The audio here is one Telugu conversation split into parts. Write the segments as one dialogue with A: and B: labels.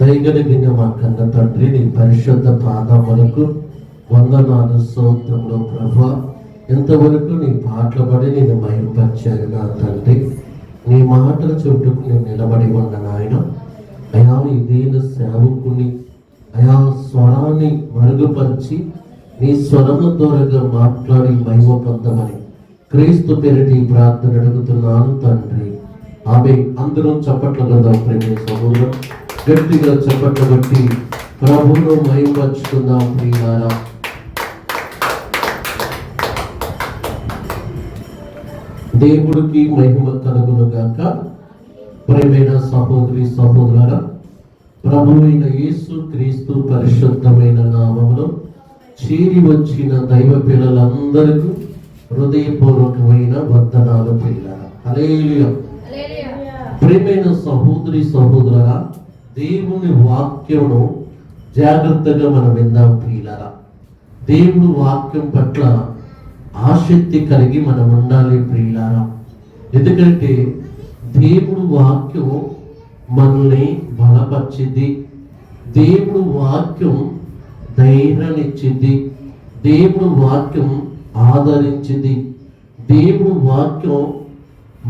A: దయగలిగిన మా కన్న తండ్రి, నీ పరిశుద్ధ పాదములకు వందనాలు, స్తోత్రములు ప్రభువా. ఇంతవరకు నీ పాటలు పడి నేను మహిమపరిచాను నా తండ్రి. నీ మాటల చుట్టూకు నేను నిలబడి ఉన్న నాయన. అయా, ఈ దీన సేవకుని అయా స్వరాన్ని మరుగుపరిచి నీ స్వరము ద్వారాగా మాట్లాడి మహిమ పొందమని క్రీస్తు పేరిటి ప్రార్థన అడుగుతున్నాను తండ్రి. ఆమె అందరూ చప్పట్లు కదా ప్రేమ సహోదరు, గట్టిగా చప్పట్లు బట్టి ప్రభువును మహిమపరుచుకుందాం ప్రియులారా. దేవుడికి మహిమ కలుగును గాక. ప్రియమైన సహోదరి సహోదరులారా, ప్రభువైన యేసు క్రీస్తు పరిశుద్ధమైన నామములో చేరి వచ్చిన దైవ పిల్లలందరికీ హృదయపూర్వకమైన వందనాలు ప్రియులారా. హల్లెలూయా. ప్రియమైన సహోదరి సహోదరులారా, దేవుని వాక్యమును జాగ్రత్తగా మనం విందాం ప్రియులారా. దేవుని వాక్యం పట్ల ఆసక్తి కలిగి మనం ఉండాలి ప్రియులారా. ఎందుకంటే దేవుడు వాక్యం మనల్ని బలపరిచింది, దేవుడు వాక్యం ధైర్యాన్నిచ్చింది, దేవుడు వాక్యం ఆదరించింది, దేవుడు వాక్యం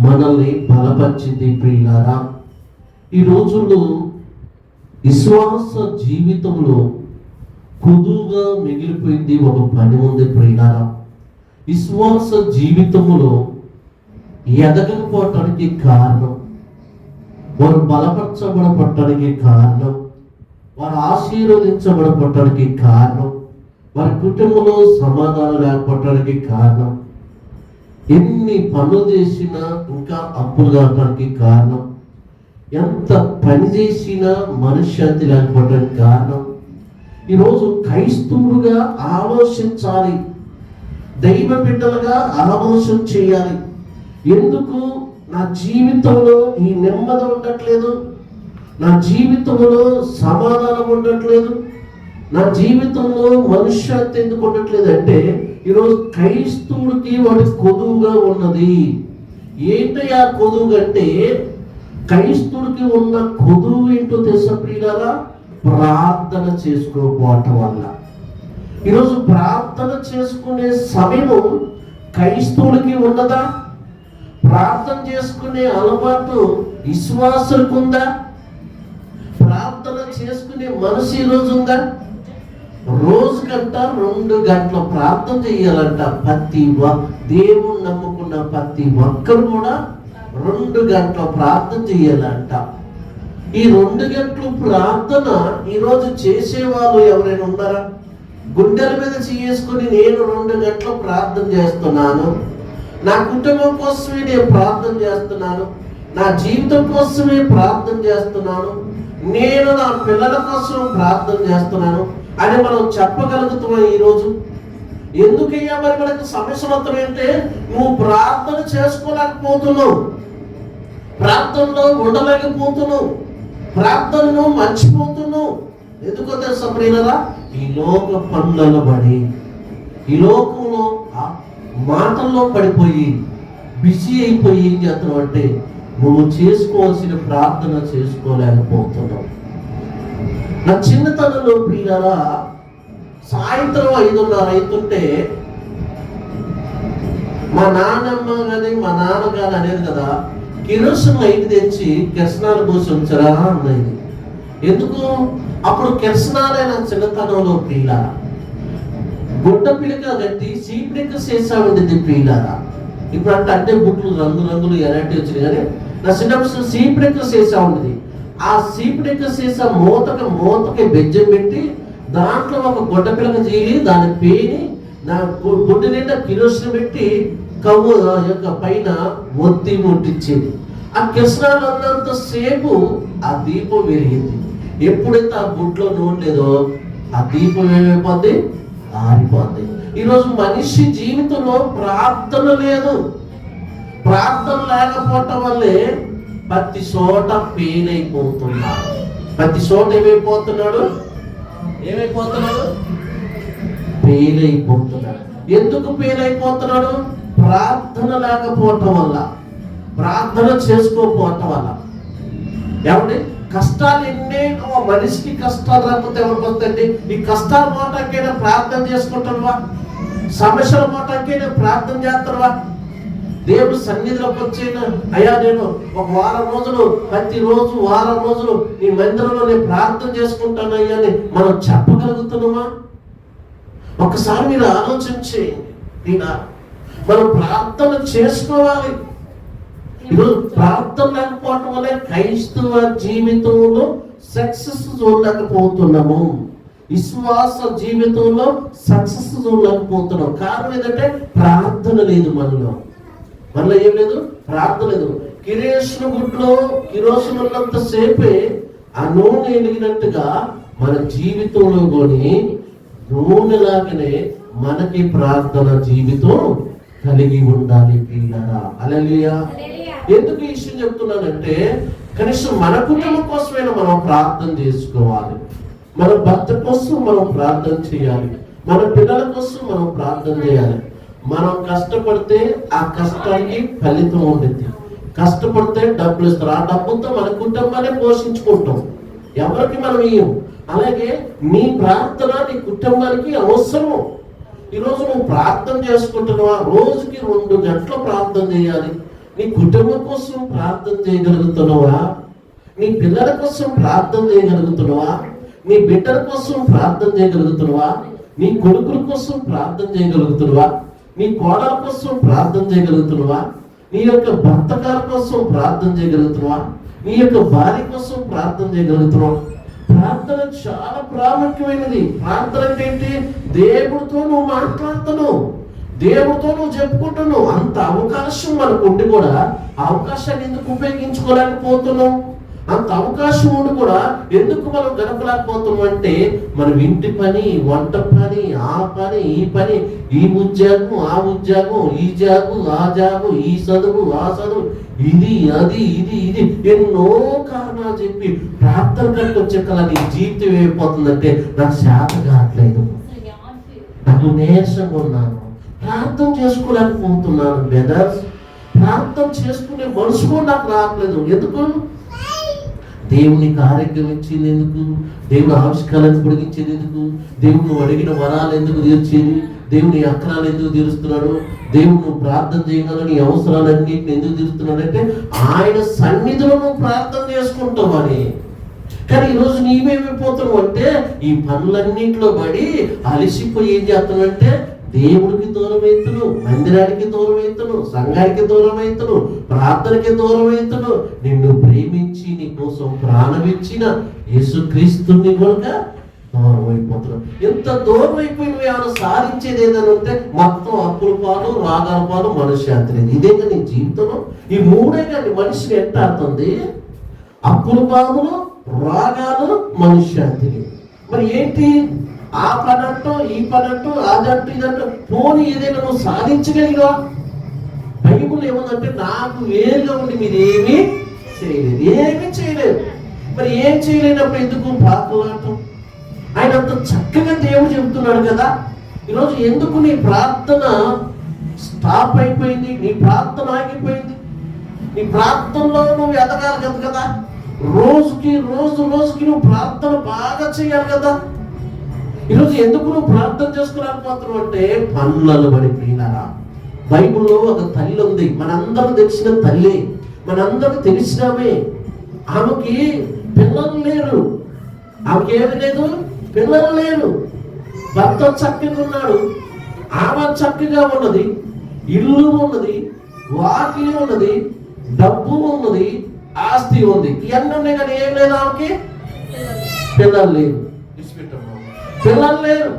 A: మనల్ని బలపరిచింది ప్రియులారా. ఈ రోజుల్లో విశ్వాస జీవితంలో కొదువుగా మిగిలిపోయింది ఒక పని ఉంది ప్రియులారా. విశ్వాస జీవితంలో ఎదగకపోవటానికి కారణం, వారు బలపరచబడపడటానికి కారణం, వారు ఆశీర్వదించబడపడటానికి కారణం, వారి కుటుంబంలో సమాధానం లేకపోవటానికి కారణం, ఎన్ని పనులు చేసినా ఇంకా అప్పులు కావటానికి కారణం, ఎంత పని చేసినా మనశ్శాంతి లేకపోవటానికి కారణం. ఈరోజు క్రైస్తవులుగా ఆలోచించాలి, దైవ బిడ్డలుగా ఆలోచన చేయాలి. ఎందుకు నా జీవితంలో ఈ నెమ్మది ఉండట్లేదు, నా జీవితంలో సమాధానం ఉండట్లేదు, నా జీవితంలో మనశ్శాంతి ఎందుకు ఉండట్లేదు అంటే ఈరోజు క్రైస్తవుడికి వాడి కొదువుగా ఉన్నది. ఏంటయ్యా కొదువు అంటే, క్రైస్తవుడికి ఉన్న కొదువు ఏంటో తెలుసా ప్రియులారా? ప్రార్థన చేసుకోకపోవటం వల్ల. ఈరోజు ప్రార్థన చేసుకునే సమయం క్రైస్తవులకి ఉన్నదా? ప్రార్థన చేసుకునే అలవాటు విశ్వాసులకు ఉందా? ప్రార్థన చేసుకునే మనసు ఈరోజు ఉందా? రోజుకంట 2 గంటల ప్రార్థన చేయాలంట. దేవుని నమ్ముకున్న ప్రతి ఒక్కరు కూడా 2 గంటల ప్రార్థన చేయాలంట. ఈ 2 గంటల ప్రార్థన ఈరోజు చేసేవాళ్ళు ఎవరైనా ఉన్నారా? గుండెల మీద చేసుకుని నేను 2 గంటలు ప్రార్థన చేస్తున్నాను, నా కుటుంబం కోసమే నేను ప్రార్థన చేస్తున్నాను, నా జీవితం కోసమే ప్రార్థన చేస్తున్నాను, నేను నా పిల్లల కోసం ప్రార్థన చేస్తున్నాను అని మనం చెప్పగలుగుతున్నాం ఈరోజు. ఎందుకయ్యా మరి మనకు సమస్యలు వస్తాయంటే, నువ్వు ప్రార్థన చేసుకోలేకపోతున్నావు, ప్రార్థనలో ఉండలేకపోతున్నావు, ప్రార్థనను మర్చిపోతున్నావు. ఎందుకో తెలుసా ప్రియులారా? ఈ లోక పనులలో పడి, ఈ లోకంలో మాటల్లో పడిపోయి బిజీ అయిపోయి ఏం చేస్తున్నావు అంటే నువ్వు చేసుకోవాల్సిన ప్రార్థన చేసుకోలేకపోతున్నావు. నా చిన్నతనంలో ప్రియులారా, సాయంత్రం 5:30 అవుతుంటే మా నాన్నమ్మ కానీ మా నాన్న కానీ అనేది కదా, కిరోసిన్ లైట్ తెచ్చి కిరసనాలు పోసి ఉంచరా అన్నది. ఎందుకు? అప్పుడు కిరసనాలైన చిన్నతనంలో ప్రియులారా గుడ్డ పిలిక కట్టి సీపిడిక సీసా ఉండేది ప్రియులారా. ఇప్పుడు అంటే బుట్లు రంగులు ఎలాంటి వచ్చినాయి, కానీ నా చిన్నప్పుడు సీపిడిక సీసా ఉండేది. ఆ సీపిడిక సీసా మూతకి బెజ్జం పెట్టి దాంట్లో ఒక గుడ్డ పిలక చీలి దాని పేని నా గుడ్డ నిండా కిరోసిన్ పెట్టి కవ్వు యొక్క పైన ఒత్తి ముట్టించేది. ఆ కిరసనాలు అన్నంత సేపు ఆ దీపం వెలిగింది. ఎప్పుడైతే ఆ గుడ్లో నూనె లేదో ఆ దీపం ఏమైపోద్ది? ఆరిపోద్ది. ఈరోజు మనిషి జీవితంలో ప్రార్థన లేదు. ప్రార్థన లేకపోవటం వల్లే ప్రతి చోట ఫెయిల్ అయిపోతున్నాడు. ప్రతి చోట ఏమైపోతున్నాడు? ఫెయిల్ అయిపోతున్నాడు. ఎందుకు ఫెయిల్ అయిపోతున్నాడు? ప్రార్థన లేకపోవటం వల్ల, ప్రార్థన చేసుకోకపోవటం వల్ల. ఏమండి? కష్టాలు ఎన్నేకో, మనిషికి కష్టాలు రాకపోతే ఎవరికి వస్తాయండి? ఈ కష్టాల మాటకైనా ప్రార్థన చేసుకుంటారువా? సమస్యల మాటకైనా ప్రార్థన చేస్తారువా? దేవుడు సన్నిధిలోకి వచ్చేనా, అయ్యా నేను ఒక వారం రోజులు, ప్రతిరోజు వారం రోజులు ఈ మందిరంలో నేను ప్రార్థన చేసుకుంటాను అయ్యా అని మనం చెప్పగలుగుతున్నామా? ఒకసారి మీరు ఆలోచించి మనం ప్రార్థన చేసుకోవాలి. ఈరోజు ప్రార్థన లేకపోవటం వల్ల క్రైస్తవ జీవితంలో సక్సెస్ చూడలేకపోతున్నాము, విశ్వాస జీవితంలో సక్సెస్ చూడలేకపోతున్నాం. కారణం ఏంటంటే ప్రార్థన లేదు మనలో ఏం లేదు, ప్రార్థన లేదు. కిరోసిన్ గుడ్లో కిరోసిన్ ఉన్నంత సేపే ఆ నూనె వెలిగినట్టుగా మన జీవితంలో కూడా నూనెలాగానే మనకి ప్రార్థన జీవితం కలిగి ఉండాలి ప్రియులారా. హల్లెలూయా. ఎందుకు ఈ విషయం చెప్తున్నానంటే, కనీసం మన కుటుంబం కోసమైనా మనం ప్రార్థన చేసుకోవాలి, మన భర్త కోసం మనం ప్రార్థన చేయాలి, మన పిల్లల కోసం మనం ప్రార్థన చేయాలి. మనం కష్టపడితే ఆ కష్టానికి ఫలితం ఉంటుంది. కష్టపడితే డబ్బులు ఇస్తారు, ఆ డబ్బుతో మన కుటుంబాన్ని పోషించుకుంటాం, ఎవరికి మనం ఇయ్యం. అలాగే నీ ప్రార్థన నీ కుటుంబానికి అవసరం. ఈరోజు నువ్వు ప్రార్థన చేసుకుంటున్నావా? రోజుకి 2 గంటలు ప్రార్థన చేయాలి. నీ కుటుంబం కోసం ప్రార్థన చేయగలుగుతున్నావా? నీ పిల్లల కోసం ప్రార్థన చేయగలుగుతున్నావా? నీ బిడ్డల కోసం ప్రార్థన చేయగలుగుతున్నావా? నీ కొడుకుల కోసం ప్రార్థన చేయగలుగుతున్నావా? నీ కోడల కోసం ప్రార్థన చేయగలుగుతున్నావా? నీ యొక్క భర్త గారి కోసం ప్రార్థన చేయగలుగుతున్నావా? నీ యొక్క భార్య కోసం ప్రార్థన చేయగలుగుతున్నావా? ప్రార్థన చాలా ప్రాముఖ్యమైనది. ప్రార్థన అంటే ఏంటి? దేవుడితో నువ్వు మాట్లాడుతున్నావు, దేవుడితో నువ్వు చెప్పుకుంటున్నావు. అంత అవకాశం మనకు ఉండి కూడా అవకాశాన్ని ఎందుకు ఉపయోగించుకోలేకపోతున్నావు? అంత అవకాశం ఉండి కూడా ఎందుకు మనం గడపలేకపోతున్నాం అంటే, మనం ఇంటి పని, వంట పని, ఆ పని, ఈ పని, ఈ ఉద్యోగం, ఆ ఉద్యోగం, ఈ జాబు, ఆ జాబు, ఈ చదువు, ఆ చదువు, ఇది అది ఇది ఇది ఎన్నో కారణాలు చెప్పి ప్రార్థన కట్టుకు వచ్చే కల నీ జీవితం ఏమైపోతుందంటే, నాకు శాత కావట్లేదు, నాకు నీరసంగా ఉన్నాను, ప్రార్థన చేసుకోలేకపోతున్నాను బ్రదర్స్. ప్రార్థన చేసుకునే మనసు కూడా నాకు రావట్లేదు. ఎందుకు? దేవునికి ఆరోగ్యం ఇచ్చేది ఎందుకు? దేవుని ఆవిష్కారాన్ని పొడిగించేది ఎందుకు? దేవుడు అడిగిన వరాలు ఎందుకు తీర్చేది? దేవుని అక్రాలు ఎందుకు తీరుస్తున్నాడు? దేవుడు నువ్వు ప్రార్థన చేయగలను నీ అవసరాలన్నింటిని ఎందుకు తీరుస్తున్నాడు అంటే, ఆయన సన్నిధిలో నువ్వు ప్రార్థన చేసుకుంటావని. కానీ ఈరోజు నీవేమైపోతున్నావు అంటే, ఈ పనులన్నింటిలో పడి అలసిపోయి ఏం చేస్తున్నావు అంటే, దేవుడికి దూరం అవుతును, మందిరానికి దూరం అవుతును, సంఘానికి దూరం అవుతును, ప్రార్థనకి దూరం అవుతును. నిన్ను ప్రేమించి నీ కోసం ప్రాణమిచ్చిన యేసుక్రీస్తుని కూడా దూరం అయిపోతున్నావు. ఎంత దూరం అయిపోయి నువ్వు ఏమైనా సాధించేది ఏదైనా ఉంటే మొత్తం అప్పుల పాలు, రాగాల పాలు, మనశ్శాంతి లేదు. ఇదే నీ జీవితంలో ఈ 3 కానీ మనిషిని ఎంటాడుతుంది: అప్పుల బాధలు, రాగాలు, మనశ్శాంతి. మరి ఏంటి? ఆ పనంటూ, ఈ పనంటూ, అదంటూ, ఇదంటూ పోనీ ఏదైనా నువ్వు సాధించగలిగా? బైబుల్ ఏముందంటే, నాకు వేరుగా ఉండి మీరు ఏమీ చేయలేదు, ఏమీ చేయలేదు. మరి ఏం చేయలేనప్పుడు ఎందుకు ప్రార్థనలాడటం? ఆయన అంత చక్కగా దేవుడు చెబుతున్నాడు కదా. ఈరోజు ఎందుకు నీ ప్రార్థన స్టాప్ అయిపోయింది? నీ ప్రార్థన ఆగిపోయింది. నీ ప్రార్థనలో నువ్వు ఎదగాలి కదా. రోజుకి నువ్వు ప్రార్థన బాగా చేయాలి కదా. ఈరోజు ఎందుకు నువ్వు ప్రార్థన చేసుకోలేకపోతున్నావు అంటే, పనులలో పడి ప్రియులారా. బైబుల్లో ఒక తల్లి ఉంది, మనందరూ తెలిసిన తల్లి, మనందరూ తెలిసినామే. ఆమెకి పిల్లలు లేరు. ఆమెకి ఏమి లేదు? పిల్లలు లేరు. భర్త చక్కగా ఉన్నాడు, ఆమె చక్కగా ఉన్నది, ఇల్లు ఉన్నది, వాకిలి ఉన్నది, డబ్బు ఉన్నది, ఆస్తి ఉంది, ఇవన్నీ ఉన్నాయి. కానీ ఏం లేదు ఆమెకి? పిల్లలు లేరు. పిల్లలు లేరు.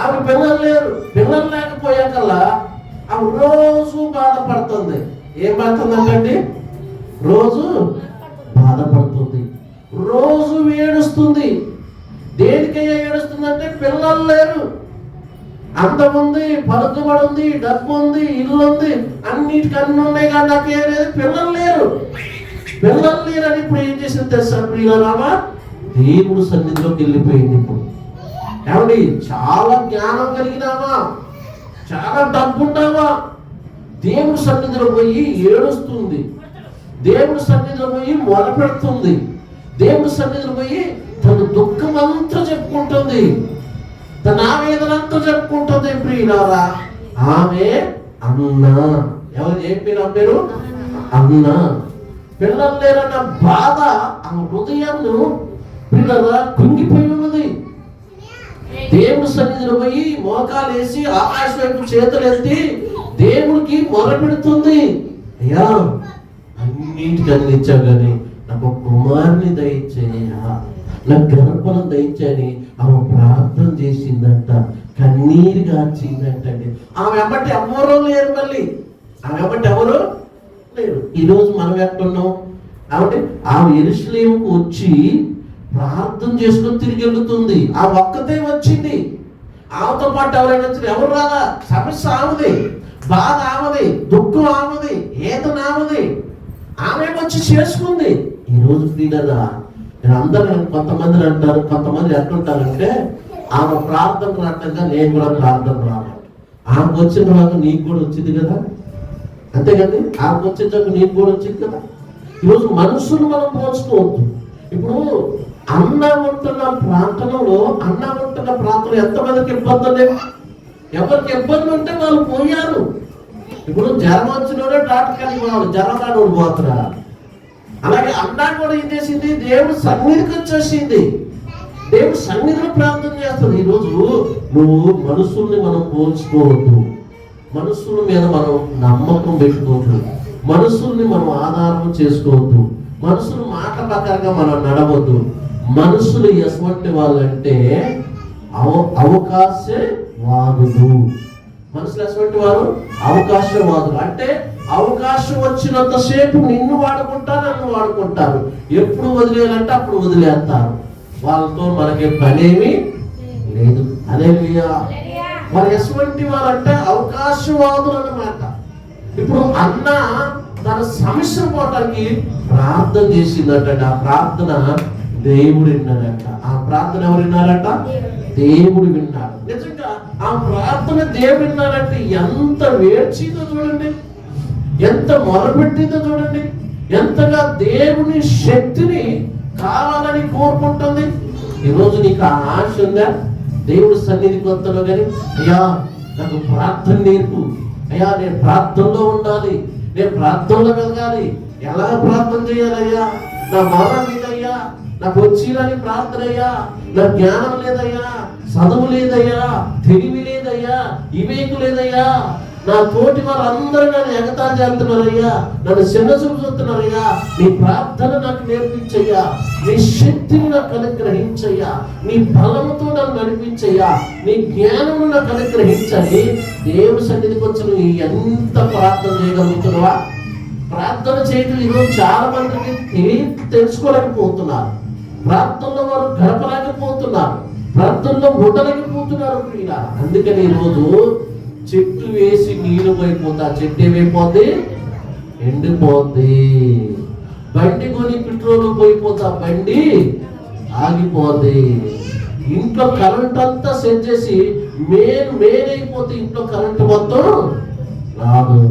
A: ఆమె పిల్లలు లేరు. పిల్లలు లేకపోయాకల్లా ఆమె రోజు బాధపడుతుంది. ఏం పడుతుందంటే, రోజు బాధపడుతుంది, రోజు ఏడుస్తుంది. దేనికయ్యా ఏడుస్తుందంటే, పిల్లలు లేరు. అందం ఉంది, పలుకుబడి ఉంది, డబ్బు ఉంది, ఇల్లు ఉంది, అన్నిటికీ అన్ని ఉన్నాయి, కానీ నాకు ఏం లేదు, పిల్లలు లేరు. పిల్లలు లేరని ఇప్పుడు ఏం చేసింది తెలుసా ప్రియులారా? దేవుడు సన్నిధిలోకి వెళ్ళిపోయింది. ఇప్పుడు ఏమండి, చాలా జ్ఞానం కలిగినావా, చాలా డబ్బున్నావా, దేవుడు సన్నిధిలో పోయి ఏడుస్తుంది, దేవుడు సన్నిధిలో పోయి మొరపెడుతుంది, దేవుడి సన్నిధిలో పోయి తన దుఃఖం అంతా చెప్పుకుంటుంది, తన ఆవేదనంతా చెప్పుకుంటుంది. ప్రియులారా, ఆమె అన్న. ఎవరు చెప్పిన పేరు? అన్న. పిల్లలు లేరన్న బాధ ఆ హృదయంను ప్రియులారా కుంగిపోయి ఉన్నది. దేవుడి సన్నిధిలో పోయి మోకాలు వేసి ఆకాశం వైపు చేతులు ఎత్తి దేవుడికి మొరపెడుతుంది. అయ్యా, అన్నిటికీ అందించావు కానీ నాకు కుమారుని దయచేయ, నాకు గర్భం దయచేయని ఆమె ప్రార్థన చేసిందంట, కన్నీరు గార్చిందంటండి. ఆమె ఎమ్మటి ఎవరో లేరు, మళ్ళీ ఆమె ఎమ్మటి ఎవరు లేరు. ఈరోజు మనం ఎక్కడున్నాం? కాబట్టి ఆమె యెరూషలేముకు వచ్చి ప్రార్థన చేసుకొని తిరిగి వెళ్తుంది. ఆ ఒక్కతే వచ్చింది. ఆమెతో పాటు ఎవరైనా వచ్చి ఎవరు రాలా? సమస్య ఆమెది, బాధ ఆమెది, దుఃఖం ఆమెది, ఏదైనా ఆమెది. ఆమె వచ్చి చేసుకుంది. ఈరోజు ప్రియులారా, అందరూ కొంతమంది అంటారు, కొంతమంది ఎట్లుంటారంటే ఆమె ప్రార్థన రావట్లేదా, నేను కూడా ప్రార్థన రావాలి. ఆమెకు వచ్చిన తర్వాత నీకు కూడా వచ్చింది కదా, అంతే కదండి. ఆమెకు వచ్చిన తర్వాత నీకు కూడా వచ్చింది కదా. ఈరోజు మనుషులు మనం పోల్చుకోవద్దు. ఇప్పుడు అన్న ఉంటున్న ప్రాంతంలో ఎంతమందికి ఇబ్బందులు లేవు? ఎవరికి ఇబ్బంది ఉంటే వాళ్ళు పోయారు. ఇప్పుడు జ్వరం వచ్చినోడే డాక్టర్ కాడికి పోవాలి, జ్వరం రాడు పోతున్నా. అలాగే అన్నా కూడా ఏం చేసింది? దేవుడు సన్నిధికి వచ్చేసింది, దేవుడు సన్నిధిలో ప్రార్థన చేస్తుంది. ఈరోజు నువ్వు మనుషుల్ని మనం పోల్చుకోవద్దు, మనుషుల మీద మనం నమ్మకం పెట్టుకోవద్దు, మనుషుల్ని మనం ఆధారం చేసుకోవద్దు, మనుషుల మాట ప్రకారంగా మనం నడవద్దు. మనుషులు ఎటువంటి వాళ్ళంటే అవకాశవాదులు. మనుషులు ఎటువంటి వారు? అవకాశవాదులు. అంటే అవకాశం వచ్చినంతసేపు నిన్ను వాడుకుంటారు, నన్ను వాడుకుంటారు. ఎప్పుడు వదిలేయాలంటే అప్పుడు వదిలేస్తారు. వాళ్ళతో మనకి పనేమి లేదు. హల్లెలూయా. వాళ్ళు ఎటువంటి వాళ్ళంటే అవకాశవాదులు అన్నమాట. ఇప్పుడు అన్న తన సమస్య పోవడానికి ప్రార్థన చేసిందట. ఆ ప్రార్థన దేవుడు విన్నాడట. ఆ ప్రార్థన ఎవరు విన్నారట? దేవుడు విన్నాడు. నిజంగా ఆ ప్రార్థన దేవుడు విన్నారంటే ఎంత వేడ్చిందో చూడండి, ఎంత మొరపెట్టిందో చూడండి, ఎంతగా దేవుని శక్తిని కావాలని కోరుకుంటుంది. ఈరోజు నీకు ఆ ఆశ ఉందా? దేవుడు సన్నిధికి వస్తాను కానీ అయ్యా నాకు ప్రార్థన నేర్పు, అయ్యా నేను ప్రార్థనలో ఉండాలి, నేను ప్రార్థనలో వెలగాలి. ఎలా ప్రార్థన చేయాలయ్యా? నా మరణం లేదయ్యా, నాకు వచ్చిరని ప్రార్థన అయ్యా, నా జ్ఞానం లేదయ్యా, చదువు లేదయ్యా, తెలివి లేదయ్యా, వివేకు లేదయ్యా, నా తోటి వాళ్ళందరూ నన్ను ఎగతాళి చేస్తున్నారయ్యా, నన్ను చిన్న చూపు చూస్తున్నారయ్యా. నీ ప్రార్థన నాకు నేర్పించయ్యా, నీ శక్తిని నాకు అనుగ్రహించయ్యా, నీ బలముతో నన్ను నడిపించయ్యా, నీ జ్ఞానము నాకు అనుగ్రహించని దేవుని సన్నిధికి వచ్చి నువ్వు ఎంత ప్రార్థన చేయగలుగుతున్నావా? ప్రార్థన చేయడం ఈరోజు చాలా మందికి తెలుసుకోలేకపోతున్నారు, ప్రార్థనలో వారు గడపలేకపోతున్నారు, ప్రార్థనలో ఉండలేకపోతున్నారు. అందుకని ఈరోజు చెట్టు వేసి నీళ్ళు పోయిపోతా, చెట్టు ఏమైపోద్ది? ఎండిపోద్ది. బండి కొని పెట్రోల్ పోయిపోతా, బండి ఆగిపోద్ది. ఇంట్లో కరెంట్ అంతా సెట్ చేసి మేలైపోతే ఇంట్లో కరెంట్ మొత్తం రాదు.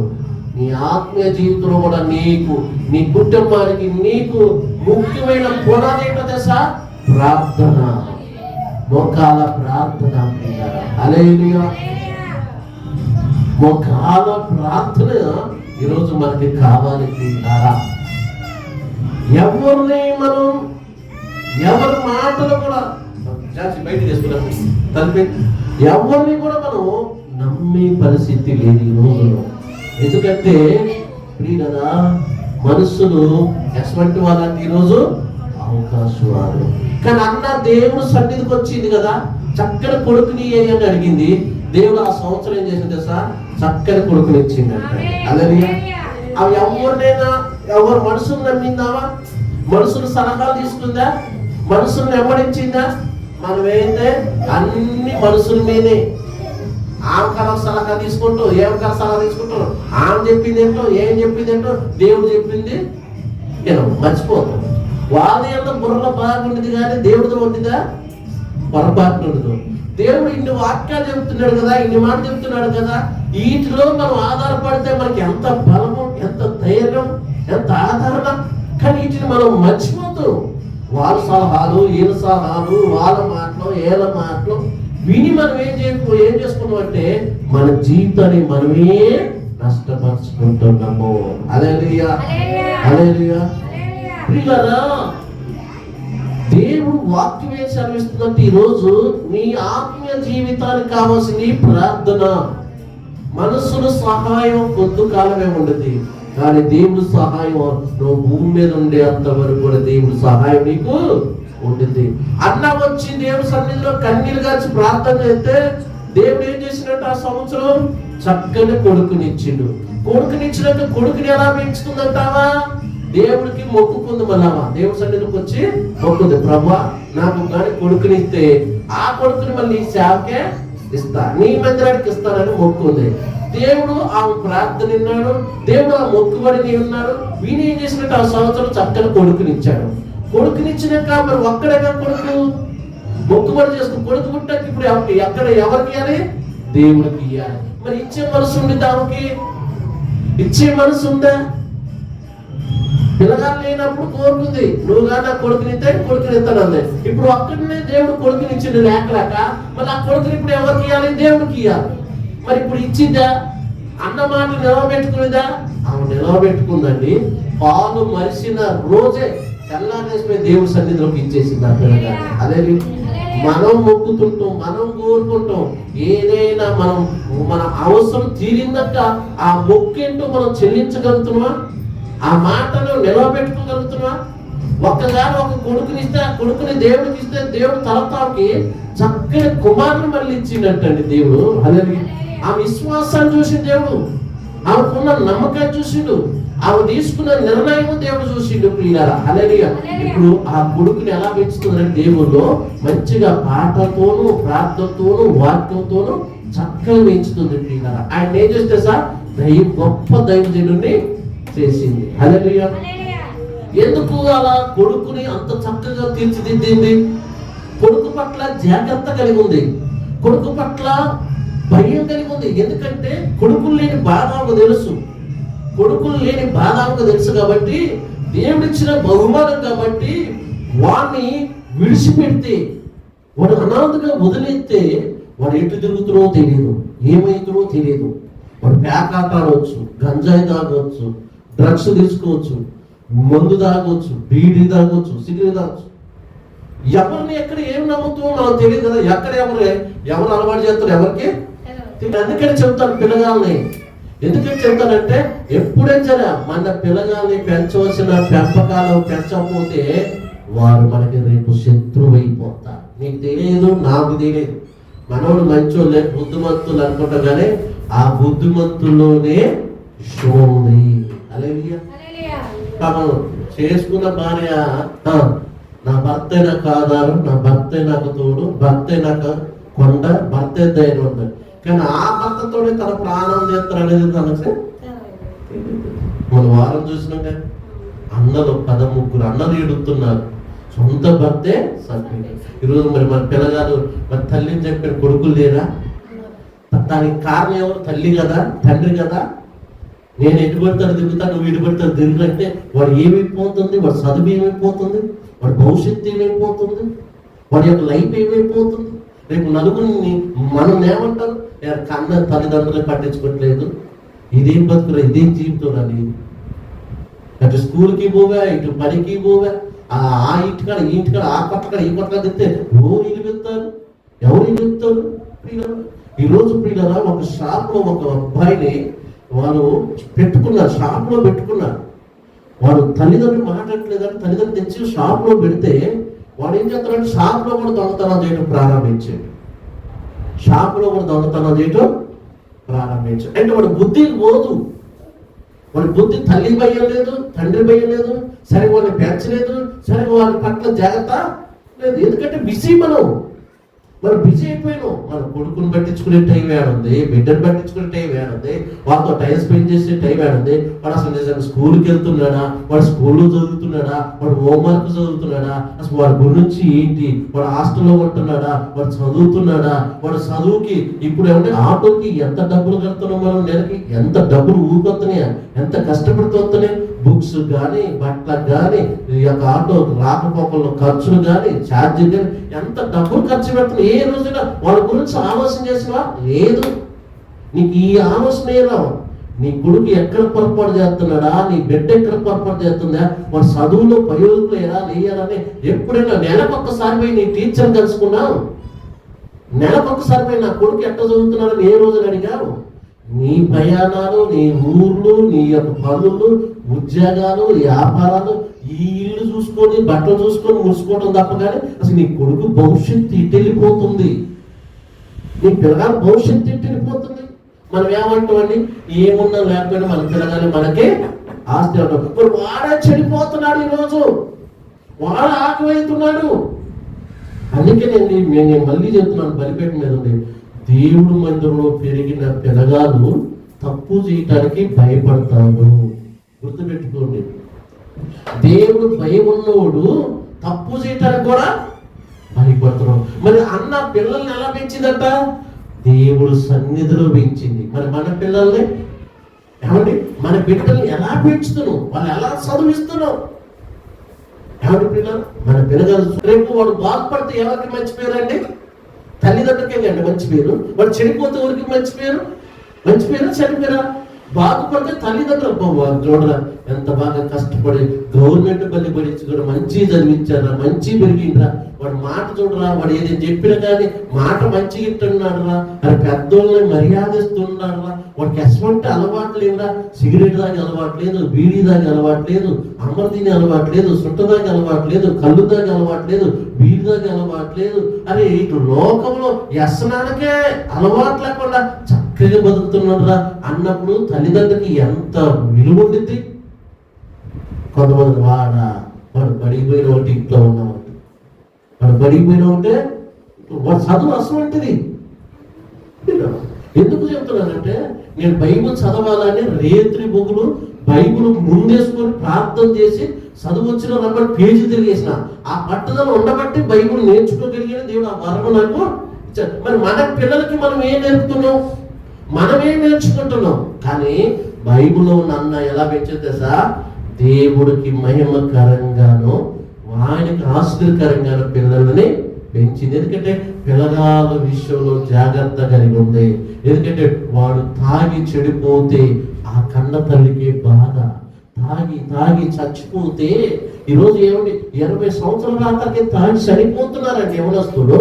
A: నీ ఆత్మీయ జీవితంలో కూడా నీకు, నీ కుటుంబానికి నీకు ముఖ్యమైన పునాది ఏంటో తెలుసా? ప్రార్థన, మోకాల ప్రార్థన. హల్లెలూయా. మోకాల ప్రార్థన ఈరోజు మనకి కావాలి. ఎవరి మాటలు కూడా బయట చేసుకున్నాం, ఎవరిని కూడా మనం నమ్మే పరిస్థితి లేదు ఈ రోజులో. ఎందుకంటే ప్రియులారా, మనుషులు ఎటువంటి వాళ్ళంటే ఈరోజు అవకాశవాదు. కానీ అన్న దేవుడు సన్నిధికి వచ్చింది కదా, చక్కని కొడుకుని అని అడిగింది. దేవుడు ఆ సంవత్సరం ఏం చేసింది తెలుసా? చక్కని కొడుకుని ఇచ్చిందంట. హల్లెలూయా. అవి ఎవరు మనుషులు నమ్మిందావా? మనుషులు సలహాలు తీసుకుందా? మనుషుల్ని వెంబడించిందా? మనమైతే అన్ని మనుషుల మీదే ఆమె కల సలహా తీసుకుంటూ, ఏం కల సలహా తీసుకుంటూ, ఆమె చెప్పింది ఏంటో, ఏం చెప్పింది ఏంటో, దేవుడు చెప్పింది నేను మర్చిపోతాం. వాళ్ళ ఎంత బుర్రలో బాగుండేది కానీ దేవుడితో ఉంటుందా? పొరపాటు ఉండదు. దేవుడు ఇన్ని వాక్యాలు చెప్తున్నాడు కదా, ఇన్ని మాట చెప్తున్నాడు కదా, వీటిలో మనం ఆధారపడితే మనకి ఎంత బలము, ఎంత ధైర్యం, ఎంత ఆదరణ. కానీ వీటిని మనం మర్చిపోతాం. వాళ్ళ సలహాలు, వీళ్ళ సలహాలు, వాళ్ళ మాటలు, వీళ్ళ మాటలు విని మనం ఏం చేసుకున్నాం అంటే మన జీవితాన్ని మనమే నష్టపరుచుకుంటున్నాము. హల్లెలూయా, హల్లెలూయా. ప్రియులారా, దేవుడు వాక్యం ఏం సెలవిస్తుందంటే ఈరోజు నీ ఆత్మీయ జీవితానికి కావాల్సింది ప్రార్థన. మనసును సహాయం కొద్ది కాలమే ఉండదు, కానీ దేవుడు సహాయం నువ్వు భూమి మీద ఉండే అంతవరకు కూడా దేవుడు సహాయం నీకు ఉంటుంది. అన్న వచ్చి దేవుడి సన్నిధిలో కన్నీళ్ళు గార్చి ప్రార్థన చేస్తే దేవుడు ఏం చేసినట్టు ఆ సంవత్సరం చక్కని కొడుకునిచ్చిండు. కొడుకునిచ్చినాక కొడుకుని ఎలా పెంచుతుందంటావా? దేవుడికి మొక్కుకుంది. మళ్ళావా దేవుడి సన్నిధికి వచ్చి మొక్కుంది, ప్రభా నాకు కానీ కొడుకునిస్తే ఆ కొడుకుని మళ్ళీ సేవకే ఇస్తా, నీ మందిరానికి ఇస్తానని మొక్కుంది. దేవుడు ఆమె ప్రార్థన విన్నాడు, దేవుడు ఆ మొక్కుబడిని ఉన్నాడు. వీని ఏం చేసినట్టు ఆ సంవత్సరం చక్కని కొడుకునిచ్చాడు. కొడుకునిచ్చినాక మరి ఒక్కడేగా కొడుకు మొక్కుబడి చేసుకుని కొడుకు పుట్టాక ఇప్పుడు ఎక్కడ ఎవరికి ఇవ్వాలి? దేవుడికి ఇవ్వాలి. మరి ఇచ్చే మనసు ఉంది, ఆమెకి ఇచ్చే మనసు ఉందా? పిల్లగాలు లేనప్పుడు కోరుకుంది, నువ్వు కానీ ఆ కొడుకునిస్తే కొడుకునిస్తాడు అంది. ఇప్పుడు అక్కడనే దేవుడు కొడుకునిచ్చిండు లేకలేక, మళ్ళీ ఆ కొడుకుని ఇప్పుడు ఎవరికి ఇవ్వాలి? దేవుడికి ఇవ్వాలి. మరి ఇప్పుడు ఇచ్చిందా? అన్న మాట నిలవబెట్టుకునేదా? ఆమె నిలవబెట్టుకుందండి. పాలు మరిసిన రోజే తెల్లారేసిపోయి దేవుడి సన్నిధిలోకి ఇచ్చేసింది ఆ పిల్లగాని. అదే మనం మొక్కుతుంటాం, మనం కోరుకుంటాం, ఏదైనా మన అవసరం తీరిందట ఆ మొక్కేంటో మనం చెల్లించగలుగుతున్నామా? ఆ మాటను నిలవబెట్టుకోగలుగుతున్నా? ఒక్కగాని ఒక కొడుకునిస్తే ఆ కొడుకుని దేవుడికి ఇస్తే దేవుడు తలతాకి చక్కని కుమారుని మళ్ళీ ఇచ్చిండటండి దేవుడు. హల్లెలూయా. ఆ విశ్వాసాన్ని చూసి దేవుడు, ఆమెకున్న నమ్మకాన్ని చూసిండు, ఆమె తీసుకున్న నిర్ణయం దేవుడు చూసిండు. ప్రియులారా, హల్లెలూయా. ఇప్పుడు ఆ కొడుకుని ఎలా పెంచుతుందంటే దేవుడు మంచిగా పాటతోనూ, ప్రార్థనతోనూ, వాక్యంతోనూ చక్కగా పెంచుతుంది. ప్రియులారా, ఆయన ఏం చేస్తే సార్ గొప్ప దైవజనుడిని చేసింది. హల్లెలూయా. ఎందుకు అలా కొడుకుని అంత చక్కగా తీర్చిదిద్దింది? కొడుకు పట్ల జాగ్రత్త కలిగి ఉంది, కొడుకు పట్ల భయం కలిగి ఉంది. ఎందుకంటే కొడుకులు లేని బాధ ఆమెకు తెలుసు, కొడుకులు లేని బాధ ఆమెకు తెలుసు కాబట్టి దేవుడిచ్చిన బహుమానం కాబట్టి వాడిని విడిచిపెడితే, వాడు అనాథగా వదిలేస్తే వాడు ఎటు తిరుగుతున్నో తెలియదు, ఏమైతుందో తెలియదు. వాడు పేకాట ఆడవచ్చు, గంజాయి తాగవచ్చు, డ్రగ్స్ తీసుకోవచ్చు, మందు తాగవచ్చు, బీడీ తాగవచ్చు, సిగరెట్ తాగవచ్చు. ఎవరిని ఎక్కడ ఏం నమ్ముతామో మనకు తెలియదు కదా. ఎక్కడ ఎవరు అలవాటు చేస్తారు ఎవరికి? అందుకని చెప్తాను పిల్లగాల్ని. ఎందుకని చెప్తానంటే ఎప్పుడైనా సరే మన పిల్లగాల్ని పెంచవలసిన పెంపకాలు పెంచకపోతే వారు మనకి రేపు శత్రువు అయిపోతారు. నీకు తెలియదు, నాకు తెలియదు. మనోడు మంచోళ్ళే, బుద్ధిమంతులు అనుకుంటా, కానీ ఆ బుద్ధిమంతుల్లోనే ఉంది. హల్లెలూయా. మనం చేసుకున్న భార్య నా భర్తే నాకు ఆధారం, నా భర్తే నాకు తోడు, భర్తే నాకు కొండ, భర్తే ధైర్యం ఉంటుంది. కానీ ఆ భర్తతోనే తన ప్రాణం చేస్తారు అనేది తనకు మన వారం చూసినాక అన్నలు 13 అన్నలు ఎడుతున్నారు, సొంత భర్తే సభ్యుడు. ఈరోజు మరి మన పిల్లగారు మరి తల్లిని చెప్పిన కొడుకులు లేరా? దానికి కారణం ఎవరు? తల్లి కదా, తండ్రి కదా. నేను ఎటుబడతాడు తిరుగుతా, నువ్వు ఎటుబడతాడు తిరుగుతుంటే వాడు ఏమైపోతుంది? వాడు చదువు ఏమైపోతుంది? వాడి భవిష్యత్తు ఏమైపోతుంది? వాడి యొక్క లైఫ్ ఏమైపోతుంది? రేపు నలుగురిని మనం ఏమంటారు? కన్న తల్లిదండ్రులు పట్టించుకోవట్లేదు, ఇదేం బతుకురా, ఇదేం జీవితం అని. అటు స్కూల్కి పోవా, ఇటు పనికి పోవా, ఆ ఇంటికాడ ఈ ఇంటికాడ, ఆ కొట్టకాడ ఈ కొట్టకాడ తిస్తే ఎవరు ఇల్లు పెడతారు? ఎవరు ఇల్లు పెడతారు? ఈరోజు ప్రియులరా, ఒక షాప్లో ఒక అబ్బాయిని వారు పెట్టుకున్నారు, షాప్లో పెట్టుకున్నారు. వాడు తల్లిదండ్రులు మాట్లాడట్లేదని తల్లిదండ్రులు తెచ్చి షాప్లో పెడితే వాడు ఏం చేస్తాడంటే షాప్లో కూడా దొంగతనం చేయడం ప్రారంభించాడు. షాప్లో కూడా దొంగతనం చేయడం ప్రారంభించాడు. అంటే వాడు బుద్ధి పోదు, వాడి బుద్ధి తల్లి భయం లేదు, తండ్రి భయం లేదు, సరే వాడిని పెంచలేదు, సరే వాడి పట్ల జాగ్రత్త లేదు. ఎందుకంటే బిజీ మనం బిజీ అయిపోయినాం. మన కొడుకుని పట్టించుకునే టైం ఏడుంది, బిడ్డను పట్టించుకునే టైం ఏడుంది, వాళ్ళతో టైం స్పెండ్ చేసే టైం ఏడుంది. వాడు అసలు నిజంగా స్కూల్కి వెళ్తున్నాడా, వాడు స్కూల్లో చదువుతున్నాడా, వాడు హోంవర్క్ చదువుతున్నాడా, అసలు వాడి గురించి ఏంటి, వాడు హాస్టల్లో ఉంటున్నాడా, వాడు చదువుతున్నాడా, వాడు చదువుకి ఇప్పుడు ఏమంటే ఆటోకి ఎంత డబ్బులు కడుతున్నాం మనం, నెలకి ఎంత డబ్బులు ఊరుకొస్తున్నాయా, ఎంత కష్టపడుతున్నాయి. బుక్స్ కానీ, బట్టలకు కానీ, ఈ యొక్క ఆటో రాకపోకల్లో ఖర్చులు కానీ, ఛార్జీలు కానీ, ఎంత డబ్బులు ఖర్చు పెడుతున్నా ఏ రోజున వాళ్ళ గురించి ఆలోచన చేసినా లేదు. నీకు ఈ ఆలోచన రావు. నీ కొడుకు ఎక్కడ పొరపాటు చేస్తున్నాడా, నీ బిడ్డ ఎక్కడ పొరపాటు చేస్తుందా, వాడు చదువులో ప్రయోజకులు ఎలా లేయాలని ఎప్పుడైనా నెలకొక్కసారి పోయి నీ టీచర్ కలుసుకున్నావు? నెలకొక్కసారి పోయి నా కొడుకు ఎట్లా చదువుతున్నాడని ఏ రోజున అడిగావు? నీ ప్రయాణాలు, నీ ఊర్లు, నీ యొక్క పనులు, ఉద్యోగాలు, వ్యాపారాలు, ఈ ఇల్లు చూసుకొని బట్టలు చూసుకొని మూసుకోవడం తప్ప కానీ అసలు నీ కొడుకు భవిష్యత్తు ఇటెళ్ళిపోతుంది. నీ పిల్లగాడు భవిష్యత్తు ఇటెళ్ళిపోతుంది. మనం ఏమంటామండి, ఏమున్నా లేకపోయినా మన పిల్లగానే మనకే ఆస్తి అంటాం. మరి వాడే చెడిపోతున్నాడు, ఈరోజు వాడు ఆకలితున్నాడు. అందుకే నేను మళ్ళీ చెప్తున్నాను, బలిపేట మీద ఉంది, దేవుడు మందిరంలో పెరిగిన పిల్లగాలు తప్పు చేయటానికి భయపడతాడు. గుర్తుపెట్టుకోండి, దేవుడు భయం ఉన్నవాడు తప్పు చేయటానికి కూడా భయపడుతున్నాడు. మరి అన్న పిల్లల్ని ఎలా పెంచిందట? దేవుడు సన్నిధిలో పెంచింది. మరి మన పిల్లల్ని ఏమండి, మన బిడ్డల్ని ఎలా పెంచుతున్నావు, వాళ్ళు ఎలా చదివిస్తున్నావు? ఏమంటే పిల్లలు, మన పిల్లలు రేపు వాడు బాగుపడితే ఎవరికి మంచి పేరు అండి? తల్లిదండ్రులకే అండి మంచి పేరు. వాడు చెడిపోతే ఎవరికి మంచి పేరు? మంచి పేరు చెడిపోయారా? బాగుపడితే తల్లిదండ్రులు చూడరా ఎంత బాగా కష్టపడి గవర్నమెంట్ బలి పడించి కూడా మంచి చదివించారా, మంచి పెరిగిండ్రా, వాడు మాట చూడరా, వాడు ఏదైనా చెప్పినా కానీ మాట మంచి ఇట్టున్నాడురా, అది పెద్దోళ్ళని మర్యాదిస్తున్నాడురా, వాడికి ఎటువంటి అలవాటు లేదురా, సిగరెట్ దాగి అలవాటు లేదు, బీడీ దాగి అలవాటు లేదు, అమర్దిని అలవాటు లేదు, సుట్ట దాగి అలవాటు లేదు, కళ్ళు దాగి అలవాటు లేదు, బీడి దాగి అలవాటు లేదు. అరే ఇటు లోకంలో వ్యసనానికే అలవాటు లేకుండా చక్కగా బతుకుతున్నాడురా అన్నప్పుడు తల్లిదండ్రులకి ఎంత విలువ ఉండిద్ది. కొంతమంది వాడు బడిపోయిన ఒకటి ఇంట్లో ఉన్నామంటే, వాడు బడిపోయిన ఉంటే వాడు చదువు అసలు ఎందుకు చెప్తున్నానంటే, నేను బైబిల్ చదవాలని రేత్రి బొగులు బైబిల్ ముందేసుకొని ప్రార్థన చేసి చదువు వచ్చిన రమ్మని పేజీ తిరిగేసిన ఆ పట్టుదల ఉండబట్టి బైబిల్ నేర్చుకోగలిగిన దేవుడు ఆ వరం నాకు. మరి మన పిల్లలకి మనం ఏం నేర్పుతున్నాం? మనమేం నేర్చుకుంటున్నాం? కానీ బైబిల్లో ఉన్న అన్న ఎలా పెంచేదా, దేవుడికి మహిమకరంగాను ఆయనకి ఆశ్చర్యకరంగాను పిల్లలని పెంచింది. ఎందుకంటే పిల్లగాల విషయంలో జాగ్రత్త కలిగి ఉంది. ఎందుకంటే వాడు తాగి చెడిపోతే ఆ కన్న తల్లికి బాధ, తాగి తాగి చచ్చిపోతే ఈరోజు ఏమండి 80 సంవత్సరాల దాకా తాగి చనిపోతున్నారండి. యవనస్తుడు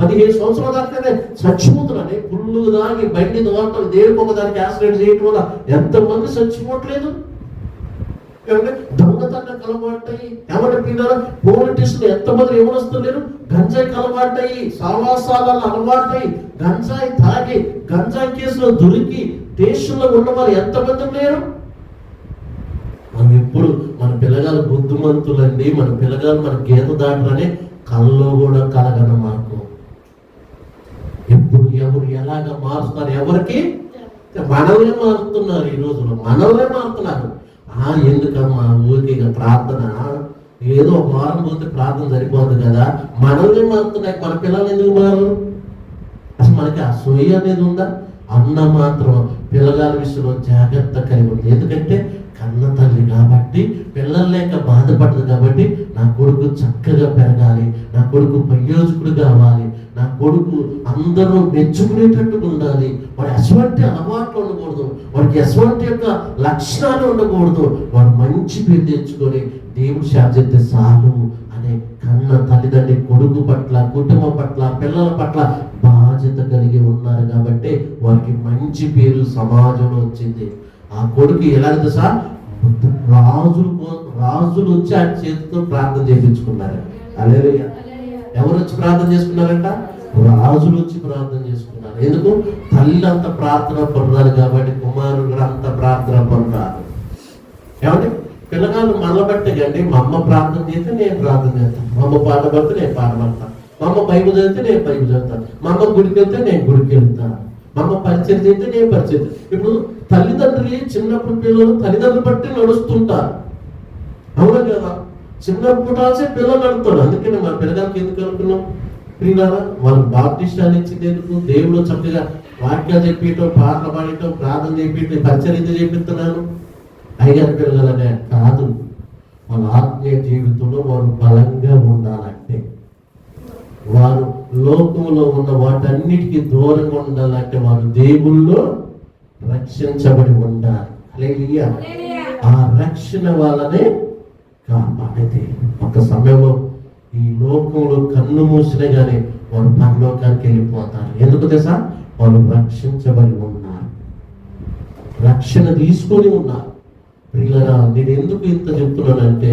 A: 15 సంవత్సరాల దాకానే చచ్చిపోతున్నాడు. పుల్లు దాగి బండి దోవటం, దేవుడికి ఒక దానికి యాక్సిడెంట్ చేయటం వల్ల ఎంతమంది చచ్చిపోవట్లేదు? ఏమంటే దొంగతనం అలవాటయి, ఏమంటే పిల్లలు పోలీసులు ఎంతమంది యవనస్తులేరు గంజాయికి అలవాటయి, సావాసాలను అలవాటయి, గంజాయి తాగి గంజాయి కేసులో దొరికి దేశంలో ఉన్నవారు ఎంతమంది లేరు? మనం ఎప్పుడు మన పిల్లగాలు బుద్ధిమంతులండి, మన పిల్లగాలు మన గీత దాటరనే కళ్ళలో కూడా కలగన మాకు. ఎప్పుడు ఎవరు ఎలాగ మారుస్తున్నారు? ఎవరికి మనల్నే మారుతున్నారు. ఈ రోజుల్లో మనల్నే మారుతున్నారు. ఎందుకమ్మా ఊరికి ప్రార్థన, ఏదో ఒక వారం పోతే ప్రార్థన సరిపోదు కదా, మనల్ని మారుతున్నాయి. మన పిల్లలు ఎందుకు మారు? అసలు మనకి అసూయ అనేది ఉందా? అన్న మాత్రం పిల్లగాల విషయంలో జాగ్రత్త కలిగి ఉంది. ఎందుకంటే కన్న తల్లి కాబట్టి, పిల్లలు లేక బాధపడదు కాబట్టి, నా కొడుకు చక్కగా పెరగాలి, నా కొడుకు ప్రయోజకుడు కావాలి, నా కొడుకు అందరూ మెచ్చుకునేటట్టుగా ఉండాలి, వాడు ఎటువంటి అలవాట్లు ఉండకూడదు, వాడికి ఎటువంటి యొక్క లక్షణాలు ఉండకూడదు, వాడు మంచి పేరు తెచ్చుకొని దేవుడు సేవ చేస్తే చాలు అనే కన్న తల్లిదండ్రి కొడుకు పట్ల, కుటుంబం పట్ల, పిల్లల పట్ల బాధ్యత కలిగి ఉన్నారు కాబట్టి వారికి మంచి పేరు సమాజంలో వచ్చింది. ఆ కొడుకు ఎలాంటి సార్ రాజులు వచ్చి ఆ చేతితో ప్రార్థన చేయించుకున్నారు. హల్లెలూయా. ఎవరు వచ్చి ప్రార్థన చేసుకున్నారంట? రాజులు వచ్చి ప్రార్థన చేసుకున్నారు. ఎందుకు? తల్లి అంత ప్రార్థన పడురాదు కాబట్టి కుమారుడు అంత ప్రార్థన పడురాదు. ఏమంటే పిల్లగాళ్ళు మళ్ళబట్టే కండి, మా అమ్మ ప్రార్థన చేస్తే నేను ప్రార్థన చేస్తాను, మా అమ్మ పాట పడితే నేను పాట పడతాను, మా అమ్మ బైబిల్ చదివితే నేను బైబిల్ చదువుతాను, మా అమ్మ గుడికి వెళ్తే నేను గుడికి వెళ్తాను, మా అమ్మ పరిచయం చేస్తే నేను పరిచయం. ఇప్పుడు తల్లిదండ్రులు చిన్నప్పుడు పిల్లలు తల్లిదండ్రులు బట్టి నడుస్తుంటారు. అవునా కదా? చిన్నప్పుడు రాసే పిల్లలు నడుపుతారు. అందుకని మన పిల్లగారికి ఎందుకు అనుకున్నాం? ప్రియులారా, వాళ్ళకి బాప్టిస్టాలు ఇచ్చింది ఎందుకు? దేవుడు చక్కగా వాక్యాలు చెప్పియటం, పాటలు పాడటం, ప్రార్థన చెప్పియటం, పరిచర్య చేపిస్తున్నాను. అయ్యగారి పిల్లలనే కాదు, మన ఆత్మీయ జీవితంలో వారు బలంగా ఉండాలంటే, వారు లోకంలో ఉన్న వాటన్నిటికీ దూరంగా ఉండాలంటే వారు దేవుల్లో రక్షించబడి ఉండాలి. హల్లెలూయా. ఆ రక్షణ వాళ్ళనే కాపాడితే ఒక సమయంలో ఈ లోకంలో కన్ను మూసినా కానీ వారు పరలోకానికి వెళ్ళిపోతారు. ఎందుకు తెలుసా? వాళ్ళు రక్షించబడి ఉన్నారు, రక్షణ తీసుకొని ఉన్నారు. ప్రియులారా, నేను ఎందుకు ఇంత చెప్తున్నానంటే,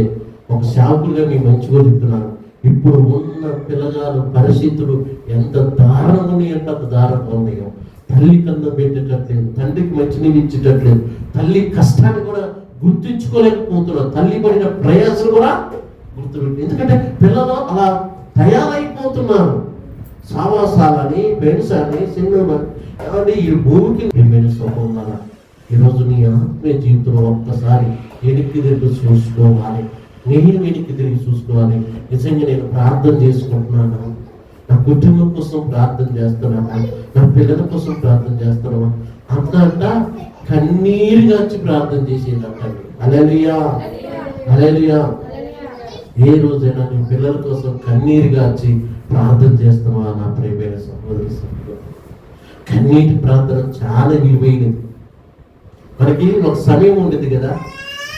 A: ఒక శాకులుగా మీ మంచిగా చెప్తున్నాను. ఇప్పుడు ఉన్న పిల్లగారు పరిస్థితులు ఎంత దారుణంగా ఉన్నాయంటే అంత దారుణంగా ఉన్నాయో. తల్లి కన్నం పెట్టేటట్లేదు, తండ్రికి మంచినీళ్ళు ఇచ్చేటట్లేదు, తల్లి కష్టాన్ని కూడా గుర్తించుకోలేకపోతున్నారు, తల్లి పడిన ప్రయాసం కూడా గుర్తుపెట్టి. ఎందుకంటే పిల్లలు అలా తయారైపోతున్నారు. సావాసాలని, ఫ్రెండ్స్ అని, సినిమా ఏమంటే ఈ భూమికి ఏమైనా సుఖం ఉండాలా? ఈరోజు నీ ఆత్మీయ జీవితంలో ఒక్కసారి వెనక్కి తిరిగి చూసుకోవాలి. నేను వెనక్కి తిరిగి చూసుకోవాలి. నిజంగా నేను ప్రార్థన చేసుకుంటున్నాను, నా కుటుంబం కోసం ప్రార్థన చేస్తున్నాను, నా పిల్లల కోసం ప్రార్థన చేస్తున్నాను అంత కన్నీరుగా వచ్చి ప్రార్థన చేసేటండి. హల్లెలూయా, హల్లెలూయా. ఏ రోజైనా నీ పిల్లల కోసం కన్నీరుగా వచ్చి ప్రార్థన చేస్తున్నావా? నా ప్రియమైన సహోదరి సహోదరులు, కన్నీటి ప్రార్థన చాలా విలువైనది. మనకి ఒక సమయం ఉండేది కదా,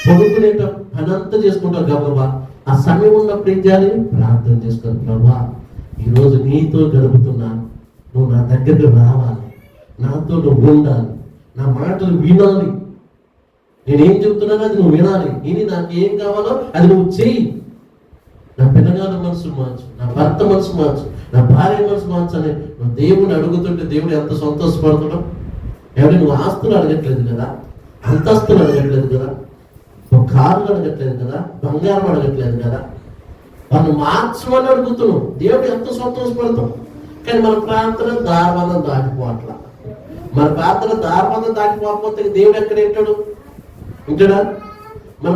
A: పడుకునేట పనంతా చేసుకుంటాం గబగబా. ఆ సమయం ఉన్నప్పుడు ఏం చేయాలి? ప్రార్థన చేసుకోవాలి. ప్రభా, ఈరోజు నీతో గడుపుతున్నాను, నువ్వు నా దగ్గరకు రావాలి, నాతో నువ్వు ఉండాలి, నా మాటలు వినాలి, నేనేం చెప్తున్నానో అది నువ్వు వినాలి, ఇది నాకు ఏం కావాలో అది నువ్వు చెయ్యి. నా పిల్లగాల మనసు మార్చు, నా భర్త మనసు మార్చు, నా భార్య మనసు మార్చు అని నువ్వు దేవుని అడుగుతుంటే దేవుడు ఎంత సంతోషపడుతున్నావు. ఎవరి నువ్వు ఆస్తులు అడగట్లేదు కదా, అంతస్తులు అడగట్లేదు కదా, ఒక కార్లు అడగట్లేదు కదా, బంగారం అడగట్లేదు కదా, వాళ్ళు మార్చమని అడుగుతున్నావు. దేవుడు ఎంత సంతోషపడతాం. కానీ మన ప్రార్థన దారబంధం దాటిపోవట్లా. మన ప్రార్థన దారబంధం దాటిపోకపోతే దేవుడు ఎక్కడ ఉంటాడు? ఉంటాడా? మన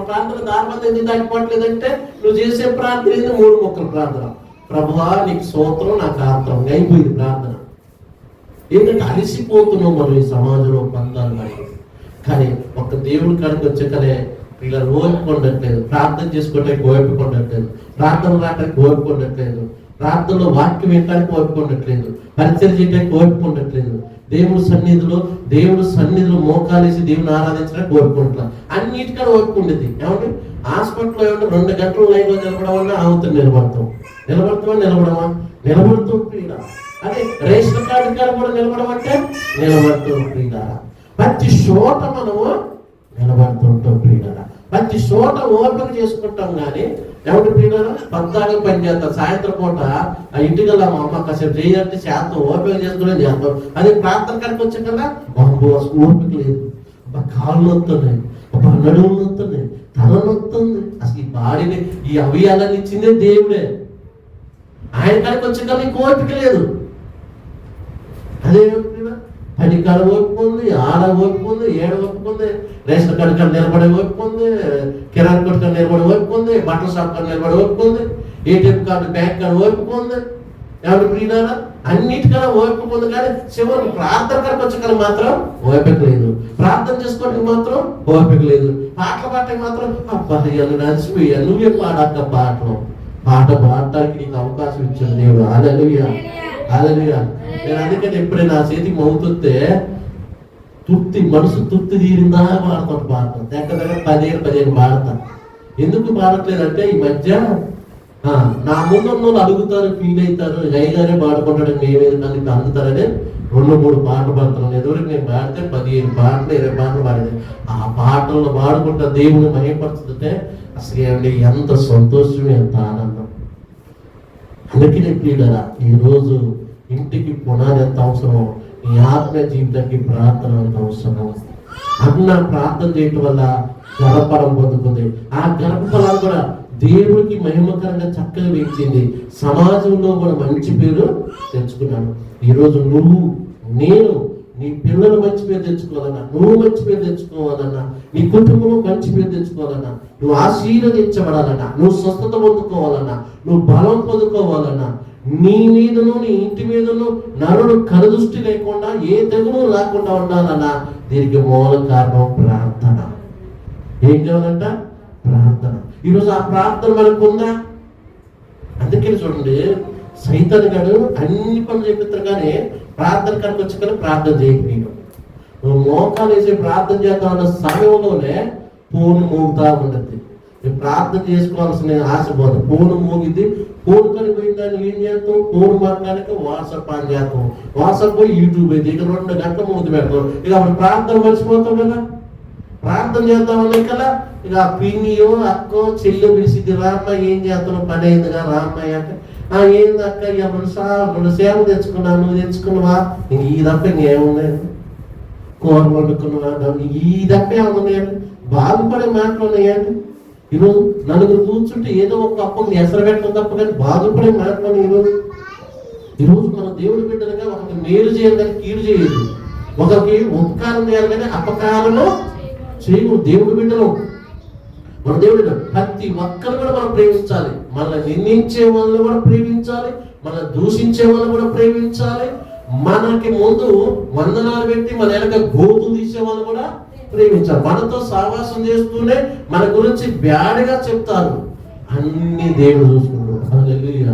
A: ప్రార్థన దారబంధం ఎందుకు దాటిపోవట్లేదంటే నువ్వు చేసే ప్రార్థన ఏంది? 3 మొక్కల ప్రార్థన. ప్రభువా నీకు స్తోత్రం, నాకు ఆత్రం అయిపోయింది ప్రార్థన. ఏంటంటే అలిసిపోతున్నావు మనం ఈ సమాజంలో బంధాలు మరి. కానీ ఒక దేవుడి కాడికి వచ్చాకనే పిల్లలు ఓపిక ఉండట్లేదు, ప్రార్థన చేసుకోవటానికి ఓపిక ఉండట్లేదు, ప్రార్థన రావడానికి ఓపిక ఉండట్లేదు, ప్రార్థనలో వాక్యం వినడానికి ఓపిక ఉండట్లేదు, పరిచయం చేయడానికి ఓపిక ఉండట్లేదు, దేవుడి సన్నిధిలో మోకాలేసి దేవుని ఆరాధించడానికి ఓపిక ఉండట్లేదు. అన్నిటికన్నా ఓపిక ఉండేది. ఏమంటే హాస్పిటల్లో ఏమంటే 2 గంటలు లైన్లో నిలబడమన్నా ఆగుతుంది, నిలబడమా ప్రియుడ. అదే రేషన్ కార్డు కాడ కూడా నిలబడమంటే నిలబడుతాం ప్రియుడ. ప్రతి చోట మనము నిలబడుతుంటాం ప్రియుడ. ప్రతి చోట ఓపిక చేసుకుంటాం. కానీ ఎవరి ప్రియుడ పద్దాగా పని చేస్తాం. సాయంత్రం పూట ఆ ఇంటికి వెళ్ళా మా అమ్మ కాసేపు చేయాలంటే చేస్తాం, ఓపిక చేసుకునే చేస్తాం. అదే ప్రార్థన కాడికి వచ్చే కదా ఓపిక లేదు, కాళ్ళు నొత్తున్నాయి, నడుము నొత్తున్నాయి, తల నొత్తుంది. అసలు ఈ బాడీని ఈ అవయాలని ఇచ్చిందే దేవుడే. ఆయన కాడికి వచ్చే కదా నీకు ఓపిక లేదు. అదే పని కాడ ఓపుకుంది, ఆడ ఓపుకుంది, ఏడ ఓపుకుంది, రేషన్ కార్డు కాడ నిలబడే ఓపుకుంది, కిరాణా కొట్టు కాడ నిలబడి ఓపుకుంది, బట్టల షాప్ కాడ నిలబడి ఓపుకుంది, ఏటీఎం కార్డు బ్యాంక్ కార్డు ఓపుకుంది. ఎవరి ప్రియులారా అన్నిటికన్నా ఓపుకుంది. కానీ చివరికి ప్రార్థన కాడికి వచ్చే కదా మాత్రం ఓపిక లేదు, ప్రార్థన చేసుకోవడానికి మాత్రం ఓపిక లేదు, పాటలు పాడటానికి మాత్రం అబ్బా నడిచిపోయా నువ్వే పాడక్క పాట పాడటానికి నీకు అవకాశం ఇచ్చాడు దేవుడు. హల్లెలూయా, హల్లెలూయా. నేను అందుకని ఎప్పుడైనా నా చేతికి మౌతుంటే మనసు తృప్తి తీరిందా పాడతాను. దగ్గర 10 పాడతాను. ఎందుకు పాడట్లేదంటే ఈ మధ్య నా ముందు వాళ్ళు అడుగుతారు, ఫీల్ అవుతారు, జైగానే పాడుకుంటాడు, మేమేది కానీ అందుతారని 2-3 పాటలు పాడుతున్నాను. ఎదురుకి నేను పాడితే 15 పాటలు 20 పాటలు పాడేది. ఆ పాటలను పాడుకుంటా దేవుని మహిమపరుస్తుంటే అసలు ఎంత సంతోషం, ఎంత ఆనందం. అందుకనే ప్రియులారా ఈరోజు ఇంటికి పునాది ఎంత అవసరమో నీ ఆత్మ జీవితానికి ప్రార్థన ఎంత అవసరమో. అన్న ప్రార్థన చేయటం వల్ల గర్భఫలం పొందుతుంది. ఆ గర్భఫలాలు కూడా దేవుడికి మహిమకరంగా చక్కగా వేచింది, సమాజంలో కూడా మంచి పేరు తెచ్చుకున్నాను. ఈరోజు నేను నీ పిల్లలు మంచి పేరు తెచ్చుకోవాలన్నా, నువ్వు మంచి పేరు తెచ్చుకోవాలన్నా, నీ కుటుంబం మంచి పేరు తెచ్చుకోవాలన్నా, నువ్వు ఆశీర్వదించబడాలన్నా, నువ్వు స్వస్థత పొందుకోవాలన్నా, నువ్వు బలం పొందుకోవాలన్నా, నీ మీదను నీ ఇంటి మీదను నరుడు కనుదృష్టి లేకుండా ఏ తెగులు లేకుండా ఉండాలన్నా దీనికి మూల కారణం ప్రార్థన. ఏం కావాలంట? ప్రార్థన. ఈరోజు ఆ ప్రార్థన మనకు ఉందా? అందుకని చూడండి, సైతాన్ గారు అన్ని పనులు చెప్పిస్తారు కానీ ప్రార్థన కనుక వచ్చి కానీ ప్రార్థన చేయకపోయాడు. నువ్వు మోకాలు వేసి ప్రార్థన చేద్దాం అన్న సమయంలోనే ఫోన్ మోగుతా ఉంటుంది. నువ్వు ప్రార్థన చేసుకోవాల్సిన ఆశ పోదు, ఫోన్ మోగిద్ది. ఫోన్ కొని పోయిందని ఏం చేస్తాం? ఫోన్ మాట్లాడక వాట్సాప్ ఆన్ చేస్తాం, వాట్సాప్ పోయి యూట్యూబ్ అయితే ఇక 2 గంటలు మూతి పెడతాం. ఇక అప్పుడు ప్రార్థన మర్చిపోతాం కదా. ప్రార్థన చేద్దామని కదా ఇక పిన్నియో అక్కో చెల్లి పిలిచిద్ది, రామ్మ ఏం చేస్తున్నావు, పని అయిందిగా రామ్మయ్య అంటే ఏంది అక్క ఇక 2 సేవ తెచ్చుకున్నాను, నువ్వు తెచ్చుకున్నావా? ఇంక ఈ తప్ప ఇంకేమున్నాయండి? కూర వండుకున్నావా? ఈ తప్ప ఏమున్నాయండి? బాధపడే మాటలు ఉన్నాయండి. ఈరోజు నలుగురు కూర్చుంటే ఏదో ఒక అప్పని ఎసరు పెట్టడం తప్ప కానీ బాధపడే మాటలు ఈరోజు మన దేవుడి బిడ్డలుగా ఒకరికి మేలు చేయాలి కానీ కీడు చేయదు, ఒకరికి ఉపకారం చేయాలి కానీ అపకారము చేయము. దేవుడి బిడ్డలు మన దేవుడి ప్రతి ఒక్కరు కూడా మనం ప్రేమించాలి. మనల్ని నిందించే వాళ్ళని కూడా ప్రేమించాలి, మనల్ని దూషించే వాళ్ళని కూడా ప్రేమించాలి. మనకి ముందు వందనాలు పెట్టి మన వెనక గోతులు తీసే వాళ్ళు కూడా ప్రేమించాలి. మనతో సహవాసం చేస్తూనే మన గురించి బ్యాడ్గా చెప్తారు, అన్ని దేవుడు చూసుకుంటాడు. హల్లెలూయా,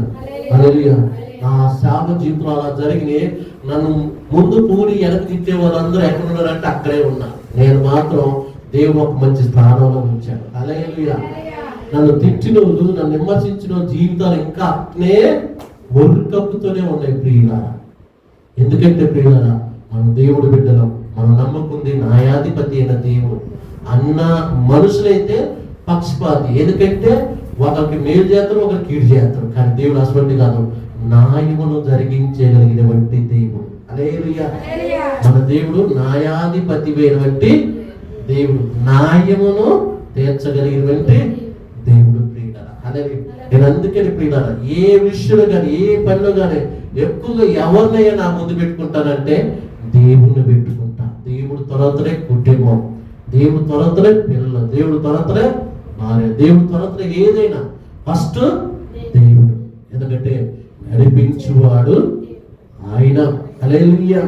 A: హల్లెలూయా. నా శాప జీవితంలో అలా జరిగినాయి. నన్ను ముందు పూడి వెనక తిట్టే వాళ్ళందరూ ఎక్కడ ఉన్నారంటే అక్కడే ఉన్నారు. నేను మాత్రం దేవుడు ఒక మంచి స్థానంలో ఉంచాడు. హల్లెలూయా. నన్ను తిట్టిన వాళ్ళు, నన్ను విమర్శించిన జీవితాలు ఇంకా అట్నే ఒరుకప్పుతూనే ఉన్నాయి ప్రియులారా. ఎందుకంటే ప్రియులారా, మన దేవుడు బిడ్డలం, మనం నమ్ముకుంది న్యాయాధిపతి అయిన దేవుడు. అన్న మనుషులైతే పక్షపాతి, ఎందుకంటే ఒకరికి మేలు చేస్తారు, ఒకరికి కీడు చేస్తారు. కానీ దేవుడు అటువంటి కాదు, న్యాయమును జరిగించగలిగినటువంటి దేవుడు. హల్లెలూయా. మన దేవుడు న్యాయాధిపతి అయినటువంటి దేవుడు, న్యాయమును తీర్చగలిగినటువంటి దేవుడు ప్రియులారా. హల్లెలూయా. నేను అందుకని ప్రియులారా, ఏ విషయంలో కానీ ఏ పనిలో కానీ ఎక్కువగా ఎవరినైనా నా ముందు పెట్టుకుంటానంటే దేవుణ్ణి పెట్టుకుంటా. దేవుడు త్వరతలే కుటుంబం, దేవుడు త్వరతలే పిల్లలు, దేవుడు త్వరతలే భార్య, దేవుడు త్వరతలే ఏదైనా ఫస్ట్ దేవుడు. ఎందుకంటే నడిపించువాడు ఆయన. హల్లెలూయా.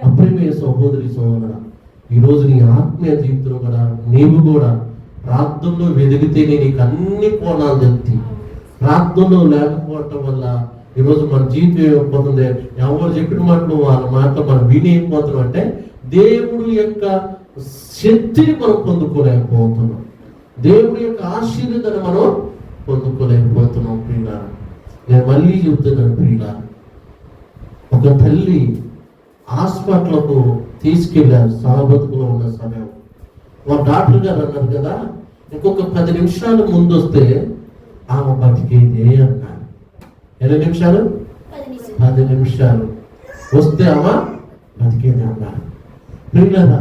A: అప్రియమైన సహోదరి సహోదరా, ఈరోజు నీ ఆత్మీయ జీవితంలో కూడా నీవు కూడా ప్రార్థనలో వెదిగితేనే నీకు అన్ని కోణాలు తెలుస్తాయి. ప్రార్థనలో లేకపోవటం వల్ల ఈరోజు మన జీవితం ఏమైపోతుంది, ఎవరు చెప్పిన మాటలు వాళ్ళ మాటలు మనం విని అయిపోతున్నాం అంటే దేవుడు యొక్క శక్తిని మనం పొందుకోలేకపోతున్నాం, దేవుడి యొక్క ఆశీర్వాదాన్ని మనం పొందుకోలేకపోతున్నాం ప్రియులారా. నేను మళ్ళీ చెప్తున్నాను ప్రియులారా, ఒక తల్లి హాస్పిటల్కు తీసుకెళ్ళారు సాబతుకులో ఉన్న సమయం. మా డాక్టర్ గారు అన్నారు కదా, ఇంకొక 10 నిమిషాలు ముందు వస్తే ఆమె బతికేదే అన్నారు. ఎన్ని నిమిషాలు? 10 నిమిషాలు వస్తే ఆమె బతికేదే అన్నారు. ప్రియులారా,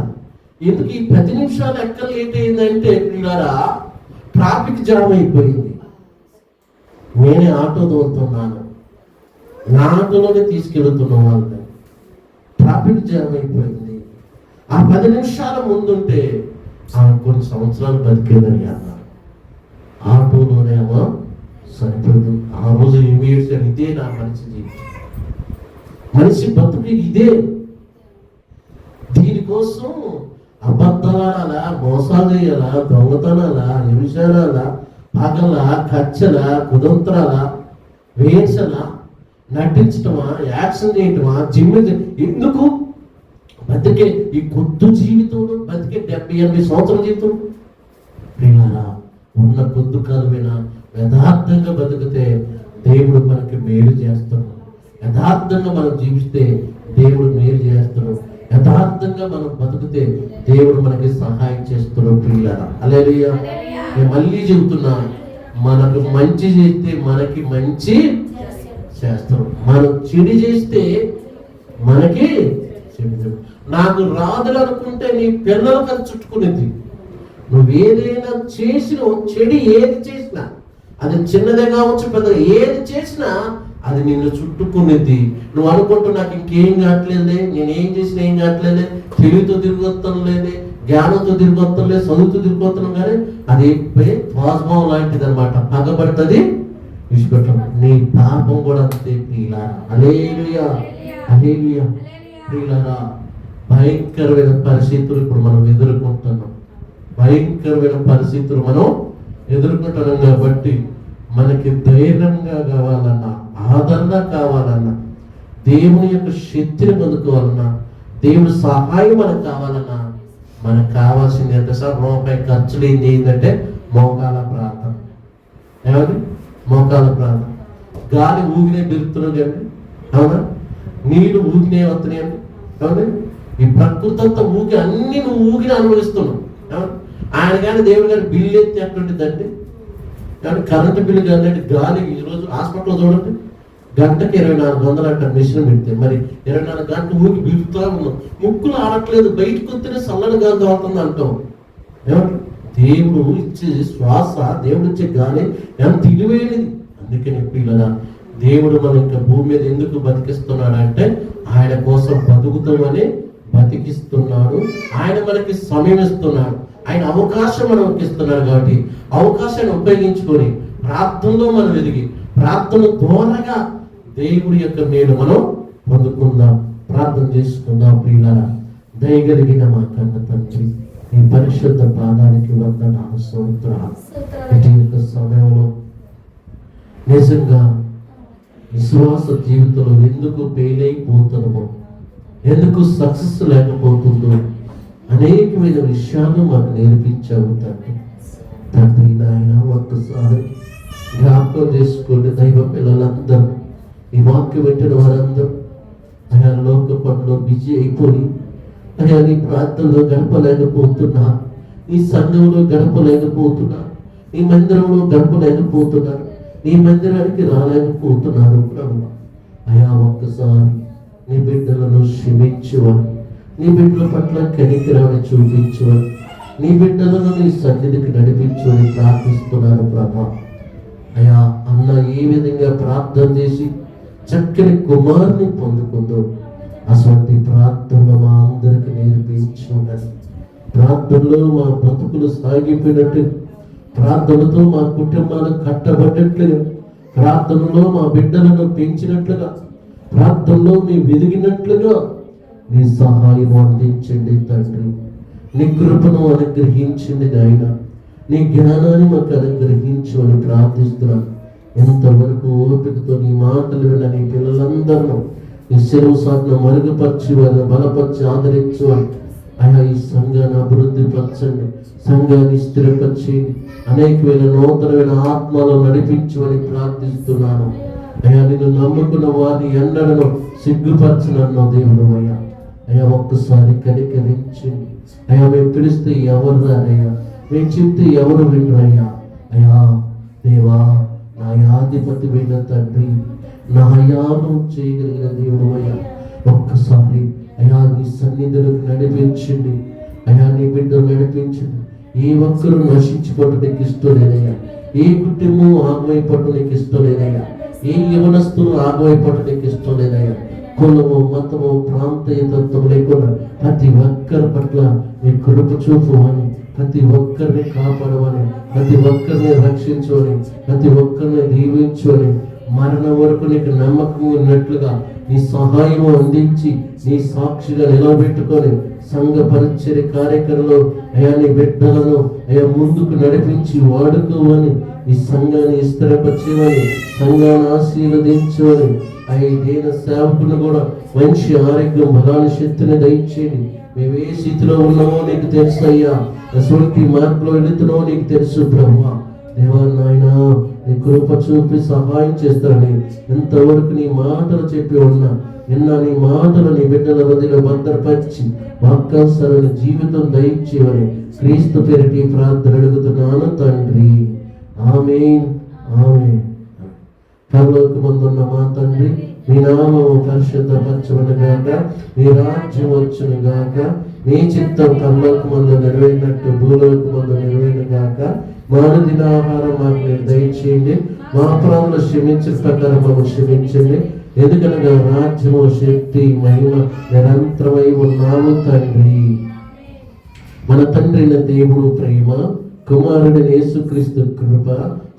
A: ఎందుకు ఈ 10 నిమిషాలు ఎక్కడ లేట్ అయిందంటే ప్రియులారా, ట్రాఫిక్ జామ్ అయిపోయింది. నేనే ఆటో తోలుతున్నాను, నా ఆటోలోనే తీసుకెళ్తున్న వాళ్ళని, ట్రాఫిక్ జామ్ అయిపోయింది. ఆ 10 నిమిషాల ముందుంటే ఆమె కొన్ని సంవత్సరాలు బతికేదని అన్నారు. ఆటోలోనే ఆమె సరిపోదు. ఆ రోజు ఇమీడియట్గా ఇదే నా మనిషి జీవితం, మనిషి బతుకు ఇదే. దీనికోసం అబద్ధాలా, మోసాలు చేయాలా, దొంగతనాలా, హింసనాలా, పగల, కచ్చల, కుదంత్రాల, వేసల, నటించటమా, యాక్షన్ చేయటమా, జిమ్ ఎందుకు బతికే ఈ కొద్దు జీవితంలో బతికే 70-80 సంవత్సరాల జీవితం ప్రియులారా, ఉన్న కొద్దు కాలమైనా యథార్థంగా బతికితే దేవుడు మనకి మేలు చేస్తాడు. యథార్థంగా మనం జీవిస్తే దేవుడు మేలు చేస్తాడు. యథార్థంగా మనం బతికితే దేవుడు మనకి సహాయం చేస్తున్నాడు ప్రియులారా. హల్లెలూయా. నేను మళ్ళీ చెబుతున్నా, మనకు మంచి చేస్తే మనకి మంచి చేస్తాడు, మనం చెడు చేస్తే మనకి చెడు. నాకు రాదులు అనుకుంటే నీ పిల్లలకు అది చుట్టుకునేది. నువ్వు ఏదైనా చేసిన చెడు ఏది చేసినా, అది చిన్నదే కావచ్చు పెద్దగా, ఏది చేసినా అది నిన్ను చుట్టుకునేది. నువ్వు అనుకుంటూ నాకు ఇంకేం కావట్లేదే, నేనేం చేసినా ఏం కావట్లేదే, తెలివితో తిరిగొత్తం లేదే, జ్ఞానంతో తిరిగొత్తం లేదు, చదువుతో తిరిగొత్తున్నాం, కానీ అది ధ్వజం లాంటిది అనమాట. పగబడుతుంది విడిచిపెట్టం. నీ పాపం కూడా అంతే ప్రియులారా. హల్లెలూయా, హల్లెలూయా. ప్రియులారా, భయంకరమైన పరిస్థితులు ఇప్పుడు మనం ఎదుర్కొంటున్నాం. భయంకరమైన పరిస్థితులు మనం ఎదుర్కొంటున్నాం. కాబట్టి మనకి ధైర్యంగా కావాలన్నా, ఆదరణ కావాలన్నా, దేవుని యొక్క శక్తిని పొందుకోవాలన్నా, దేవుడి సహాయం మనకు కావాలన్నా, మనకు కావాల్సింది ఎంత సార్? రూపాయి ఖర్చు లేనిది ఏంటంటే మోకాల ప్రార్థన. ఏమండి? మోకాల ప్రార్థన. గాలి ఊగినే పెరుగుతున్నాడు అండి, అవునా? నీళ్ళు ఊగినే వస్తున్నాయండి, అవునా? ఈ ప్రకృతి అంతా ఊగి అన్ని నువ్వు ఊగిని అనుభవిస్తున్నావు. ఆయన కానీ దేవుడు కానీ బిల్లు ఎత్తి ఎట్లుంటుందండి? కానీ కరెంటు బిల్లు కానీ గాలి ఈరోజు హాస్పిటల్లో చూడండి, గంటకి 2400 అంట మిషన్ పెడితే. మరి 24 గంటలు ఊగి బిగుతా ఉన్నాం, ముక్కులు ఆడట్లేదు, బయటకు వస్తేనే చల్లని గాలి తోలుతుంది అంటాం. ఏమంటారు? దేవుడు ఇచ్చే శ్వాస, దేవుడు ఇచ్చే గాలి ఎంత విలువైనది. అందుకని పిల్లల దేవుడు మన ఇంకా భూమి మీద ఎందుకు బతికిస్తున్నాడు అంటే ఆయన కోసం బతుకుతామని బతికిస్తున్నాడు. ఆయన మనకి సమయం ఇస్తున్నాడు, ఆయన అవకాశం మనకి ఇస్తున్నాడు. కాబట్టి అవకాశాన్ని ఉపయోగించుకొని ప్రార్థనలో మనం ఎదిగి ప్రార్థన ద్వారాగా దేవుడి యొక్క మేలు మనం పొందుకుందాం. ప్రార్థన చేసుకుందాం. ప్రియులారా, దయగలిగిన మా కన్న తండ్రి, ఈ పరిశుద్ధ పాదానికి వందనాలు, స్తోత్రాలు. ఇటు యొక్క సమయంలో నిజంగా విశ్వాస జీవితంలో ఎందుకు ఫెయిల్ అయిపోతున్నామో, ఎందుకు సక్సెస్ లేకపోతుందో అనేకమైన విషయాలు మాకు నేర్పించావు తండ్రి. తండ్రి నాయన ఒక్కసారి జ్ఞాపకం చేసుకోండి. దైవ పిల్లలందరూ, ఈ వాక్యం పెట్టిన వారందరూ అయా లోక పనిలో బిజీ అయిపోయి అయా నీ ప్రాంతంలో గడపలేకపోతున్నా, నీ సంఘంలో గడపలేకపోతున్నా, నీ మందిరంలో గడపలేకపోతున్నారు, నీ మందిరానికి రాలేకపోతున్నారు. ప్రభు అయా ఒక్కసారి నీ బిడ్డలను క్షమించువని, నీ బిడ్డల పట్ల కనికరాన్ని చూపించువని, నీ బిడ్డలను నీ సన్నిధికి నడిపించువని ప్రార్థిస్తున్నాను ప్రభా. అయా అన్న ఏ విధంగా ప్రార్థన చేసి చక్కని కుమారుని పొందుకుందో అటువంటి ప్రార్థనలో మా అందరికి నేర్పించున్నది. ప్రార్థనలో మా బ్రతుకులు సాగిపోయినట్టు, ప్రార్థనతో మా కుటుంబాలు కట్టబడ్డట్లుగా, ప్రార్థనలో మా బిడ్డలను పెంచినట్లుగా, ప్రార్థనలో మేము వెదిగినట్లుగా నీ సహాయం అందించండి తండ్రి. నీ కృపను అనుగ్రహించండి నాయన, నీ జ్ఞానాన్ని మాకు అనుగ్రహించు అని ప్రార్థిస్తున్నాను. ఎంతవరకు ఓపికతో నీ మాటలు విన్న నీ పిల్లలందరూ నీ సెలవు సాధన మరుగుపరచి వారిని బలపరిచి ఆదరించు అని అయా ఈ సంఘాన్ని అభివృద్ధి పరచండి, సంఘాన్ని స్థిరపరిచి అనేకమైన నూతనమైన ఆత్మలో నడిపించు అని ప్రార్థిస్తున్నాను. అయ్యా నిన్ను నమ్ముకున్న వారిని ఎండలను సిగ్గుపరచనన్న దేవుడు అయ్యా. అయ్యా ఒక్కసారి కనికరించండి అయ్యా. మేము పిలిస్తే ఎవరు రారయ్యా, మేము చెప్తే ఎవరు వినరయ్యా. అయ్యా దేవా, నా యాధిపతి విన్న తండ్రి, నా యాను చేయగలిగిన దేవుడు అయ్యా. ఒక్కసారి అయ్యా నీ సన్నిధులకు నడిపించండి అయ్యా, నీ బిడ్డలు నడిపించండి. ఏ ఒక్కరు నశించిపోవడం నీకు ఇష్టం లేదయ్యా, ఏ కుటుంబం ఆగమైపోవడం నీకు ఇష్టం లేదయ్యా, ఏ యవనస్తులు ఆగమైపోవడం నీకు ఇష్టం లేదయ్యా. కులము, మతము, ప్రాంతీయతత్వం లేకుండా ప్రతి ఒక్కరి పట్ల నీ కృప చూపువని, ప్రతి ఒక్కరిని కాపాడమని, ప్రతి ఒక్కరిని రక్షించువని, ప్రతి ఒక్కరిని దీవించువని, మరణం వరకు నీకు నమ్మకం ఉన్నట్లుగా నీ సహాయం అందించి నీ సాక్షిగా నిలబెట్టుకొని సంఘ పరిచర్య కార్యక్రమంలో అయా నీ బిడ్డలను అయా ముందుకు నడిపించి వాడుకోవని, ఈ సంఘాన్ని స్థిరపరచమని, సంఘాన్ని ఆశీర్వదించమని, అయ్యి దేన సేవకులను కూడా మంచి ఆరోగ్యం, బలాన్ని, శక్తిని దయచేయండి. మేము ఏ స్థితిలో ఉన్నామో నీకు తెలుసు అయ్యా, ఎటువంటి మార్గంలో వెళుతున్నామో నీకు తెలుసు ప్రభువా. దేవా నాయనా, నీ కృప చూపి సహాయం చేస్తారని ఎంతవరకు నీ మాటలు చెప్పి ఉన్నా నిన్న నీ మాటలు నీ బిడ్డల హృదయంలో భద్రపరిచి వాక్యానుసారమైన జీవితం దయచేయమని క్రీస్తు పేరిటి ప్రార్థన అడుగుతున్నాను తండ్రి. ఆమేన్, ఆమేన్. పరలోకమందున్న మా తండ్రి, మీ నామము పరిశుద్ధపరచబడును గాక, మీ రాజ్యం వచ్చును గాక, మీ చిత్తం పరలోకమందు నెరవేరినట్టు భూలోకమందు నెరవేరును గాక. మానదిన ఆహారం మాకు మీరు దయచేయండి, మా అపరాధులు క్షమించిన ప్రకారం మమ్మల్ని క్షమించండి. ఎందుకనగా రాజ్యము, శక్తి, మహిమ నిరంతరమై ఉన్నాము తండ్రి. మన తండ్రి అయిన దేవుడు ప్రేమ, కుమారుడైన యేసుక్రీస్తు కృప,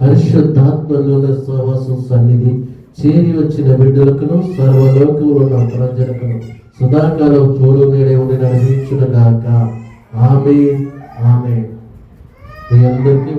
A: పరిశుద్ధాత్మల సహవాసం సన్నిధి చేరి వచ్చిన బిడ్డలకును సర్వలోకంలో ఉన్న ప్రజలకును సదాకాలం తోడు నేడే ఉండి నడిపించును గాక. ఆమేన్, ఆమేన్. మీ అందరికీ